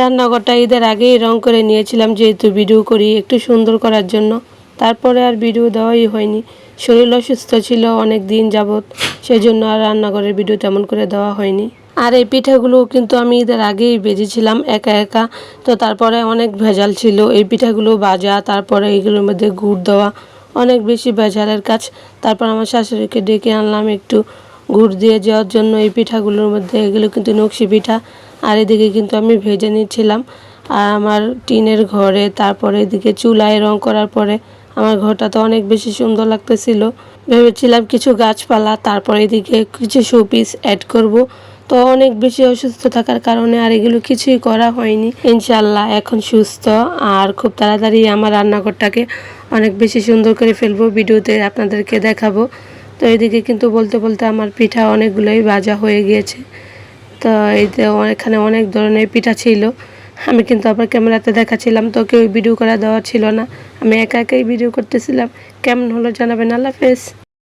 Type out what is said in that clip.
রান্নাঘরটা ঈদের আগেই রং করে নিয়েছিলাম, যেহেতু ভিডিও করি একটু সুন্দর করার জন্য। তারপরে আর ভিডিও দেওয়াই হয়নি, শরীর অসুস্থ ছিল অনেক দিন যাবৎ, সেজন্য আর রান্নাঘরের ভিডিও তেমন করে দেওয়া হয়নি। আর এই পিঠাগুলো কিন্তু আমি ঈদের আগেই ভেজেছিলাম একা একা, তো তারপরে অনেক ভেজাল ছিল এই পিঠাগুলো ভাজা, তারপরে এইগুলোর মধ্যে গুড় দেওয়া, অনেক বেশি ভেজালের কাজ। তারপর আমার শাশুড়িকে ডেকে আনলাম একটু গুড় দিয়ে যাওয়ার জন্য এই পিঠাগুলোর মধ্যে। এগুলো কিন্তু নকশি পিঠা। আর এদিকে কিন্তু আমি ভেজে নিচ্ছিলাম। আর আমার টিনের ঘরে, তারপরে এদিকে চুলায় রং করার পরে আমার ঘরটা তো অনেক বেশি সুন্দর লাগতেছিল। ভেবেছিলাম কিছু গাছপালা, তারপরে এদিকে কিছু শোপিস অ্যাড করব, তো অনেক বেশি অসুস্থ থাকার কারণে আর এগুলো কিছুই করা হয়নি। ইনশাল্লাহ এখন সুস্থ, আর খুব তাড়াতাড়ি আমার রান্নাঘরটাকে অনেক বেশি সুন্দর করে ফেলবো, ভিডিওতে আপনাদেরকে দেখাবো। তো এদিকে কিন্তু বলতে বলতে আমার পিঠা অনেকগুলোই ভাজা হয়ে গিয়েছে। তো এইতে এখানে অনেক ধরনের পিঠা ছিল। আমি কিন্তু আবার ক্যামেরাতে দেখাচ্ছিলাম, তো কেউ ভিডিও করা দেওয়া ছিল না, আমি একা একাই ভিডিও করতেছিলাম। কেমন হলো জানাবেন। আল্লাহ হাফেজ।